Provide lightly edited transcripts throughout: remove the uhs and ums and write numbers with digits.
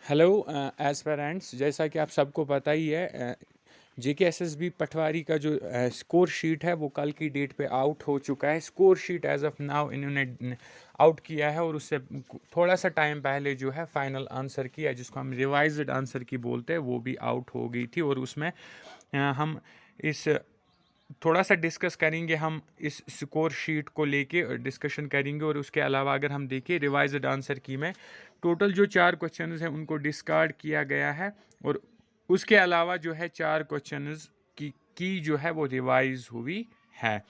Hello aspirants, जैसा कि आप सबको पता ही है, जेकेएसएसबी पटवारी का जो स्कोर शीट है वो कल की डेट पे आउट हो चुका है। Score sheet as of now इन्होंने आउट किया है और उससे थोड़ा सा टाइम पहले जो है फाइनल आंसर की, जिसको हम रिवाइज्ड आंसर की बोलते हैं, वो भी आउट हो गई थी। और उसमें हम इस थोड़ा सा डिस्कस करेंगे, हम इस स्कोर शीट को लेके डिस्कशन करेंगे। और उसके अलावा अगर हम देखें रिवाइज्ड आंसर की में टोटल जो 4 क्वेश्चंस हैं उनको डिस्कार्ड किया गया है, और उसके अलावा जो है 4 क्वेश्चंस की जो है वो रिवाइज हुई है।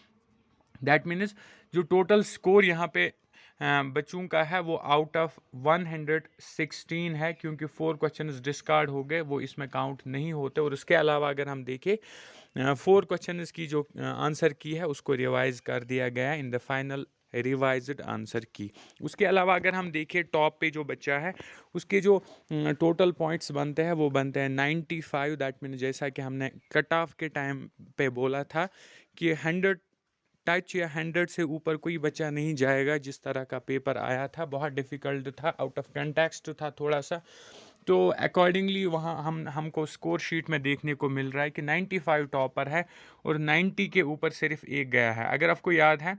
दैट मीन्स जो टोटल स्कोर यहाँ पे बच्चों का है वो आउट ऑफ 116 है, क्योंकि 4 क्वेश्चंस डिस्कार्ड हो गए, वो इसमें काउंट नहीं होते। और उसके अलावा अगर हम देखें 4 क्वेश्चंस की जो आंसर की है उसको रिवाइज कर दिया गया in the final revised answer की। उसके अलावा अगर हम देखें टॉप पे जो बच्चा है उसके जो टोटल पॉइंट्स बनते हैं वो बनते हैं 95। दैट मीन जैसा कि हमने कट ऑफ के टाइम पे बोला था कि 100 टच या 100 से ऊपर कोई बच्चा नहीं जाएगा। जिस तरह का पेपर आया था बहुत डिफ़िकल्ट था, आउट ऑफ कंटेक्स्ट था थोड़ा सा, तो अकॉर्डिंगली वहाँ हमको स्कोर शीट में देखने को मिल रहा है कि 95 टॉपर है और 90 के ऊपर सिर्फ एक गया है। अगर आपको याद है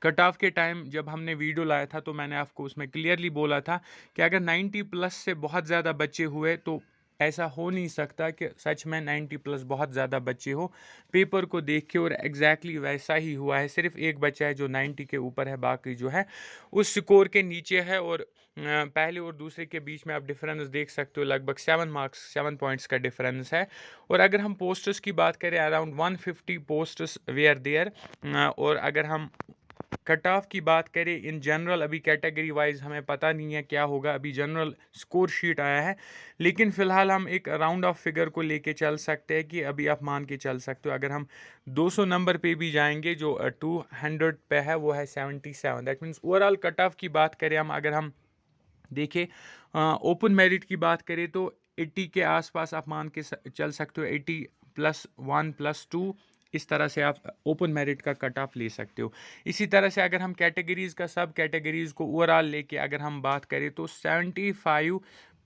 कट ऑफ के टाइम जब हमने वीडियो लाया था तो मैंने आपको उसमें क्लियरली बोला था कि अगर 90 प्लस से बहुत ज़्यादा बच्चे हुए तो ऐसा हो नहीं सकता कि सच में 90 प्लस बहुत ज़्यादा बच्चे हो पेपर को देख के। और एग्जैक्टली वैसा ही हुआ है, सिर्फ एक बच्चा है जो 90 के ऊपर है, बाकी जो है उस स्कोर के नीचे है। और पहले और दूसरे के बीच में आप डिफरेंस देख सकते हो, लगभग 7 पॉइंट्स का डिफरेंस है। और अगर हम पोस्टर्स की बात करें अराउंड 150 पोस्टर्स वेयर देयर। और अगर हम कट ऑफ की बात करें इन जनरल, अभी कैटेगरी वाइज हमें पता नहीं है क्या होगा, अभी जनरल स्कोर शीट आया है, लेकिन फिलहाल हम एक राउंड ऑफ फिगर को लेके चल सकते हैं कि अभी आप मान के चल सकते हो अगर हम 200 नंबर पे भी जाएंगे जो 200 पे है वो है 77। That means overall cut off की बात करें हम, अगर हम देखें ओपन मेरिट की बात करें तो 80 के आसपास आप मान के चल सकते हो, 80 +1 +2 इस तरह से आप ओपन मेरिट का कट ऑफ ले सकते हो। इसी तरह से अगर हम कैटेगरीज का सब कैटेगरीज को ओवरऑल लेके अगर हम बात करें तो 75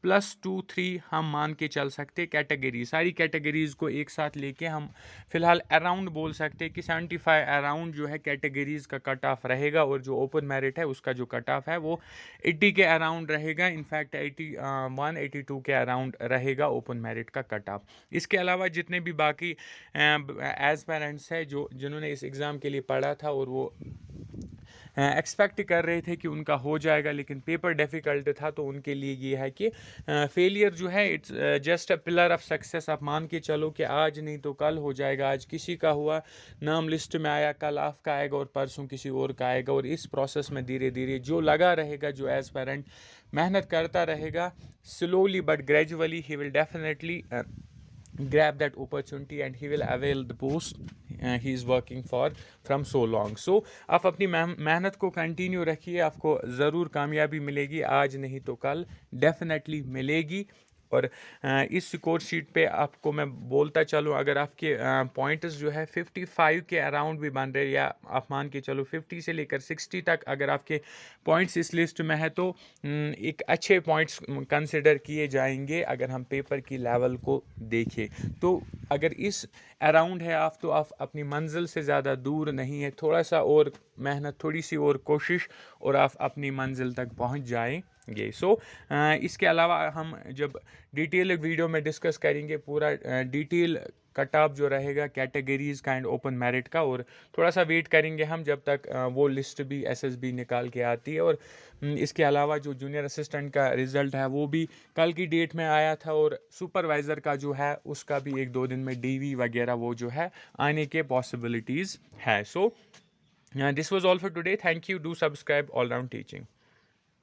+2 3 हम मान के चल सकते। कैटेगरी सारी कैटेगरीज को एक साथ लेके हम फिलहाल अराउंड बोल सकते हैं कि 75 अराउंड जो है कैटेगरीज का कट ऑफ रहेगा, और जो ओपन मेरिट है उसका जो कट ऑफ है वो 80 के अराउंड रहेगा। इनफैक्ट 81 82 के अराउंड रहेगा ओपन मेरिट का कट ऑफ। इसके अलावा जितने भी बाकी एस्पिरेंट्स है जो जिन्होंने इस एग्ज़ाम के लिए पढ़ा था और वो एक्सपेक्ट कर रहे थे कि उनका हो जाएगा, लेकिन पेपर डिफ़िकल्ट था, तो उनके लिए ये है कि फेलियर जो है it's just a pillar of success. आप मान के चलो कि आज नहीं तो कल हो जाएगा। आज किसी का हुआ, नाम लिस्ट में आया, कल आपका आएगा और परसों किसी और का आएगा। और इस प्रोसेस में धीरे धीरे जो लगा रहेगा, जो एस्पिरेंट मेहनत करता रहेगा, slowly but gradually he will definitely grab that opportunity and he will avail the post he is working for from so long. So आप अपनी मेहनत को कंटिन्यू रखिए, आपको ज़रूर कामयाबी मिलेगी, आज नहीं तो कल डेफिनेटली मिलेगी। और इस स्कोर शीट पे आपको मैं बोलता चलूँ, अगर आपके पॉइंट्स जो है 55 के अराउंड भी बन रहे, या आप मान के चलो 50 से लेकर 60 तक अगर आपके पॉइंट्स इस लिस्ट में है, तो एक अच्छे पॉइंट्स कंसिडर किए जाएंगे। अगर हम पेपर की लेवल को देखें तो अगर इस अराउंड है आप, तो आप अपनी मंजिल से ज़्यादा दूर नहीं है। थोड़ा सा और मेहनत, थोड़ी सी और कोशिश, और आप अपनी मंजिल तक पहुंच जाएंगे। सो इसके अलावा हम जब डिटेल वीडियो में डिस्कस करेंगे पूरा डिटेल कट ऑफ जो रहेगा कैटेगरीज का एंड ओपन मेरिट का, और थोड़ा सा वेट करेंगे हम जब तक वो लिस्ट भी एसएसबी निकाल के आती है। और इसके अलावा जो जूनियर असिस्टेंट का रिज़ल्ट है वो भी कल की डेट में आया था, और सुपरवाइज़र का जो है उसका भी 1-2 दिन में डीवी वगैरह वो जो है आने के पॉसिबिलिटीज़ है। So this was all for today. Thank you. Do subscribe all round teaching.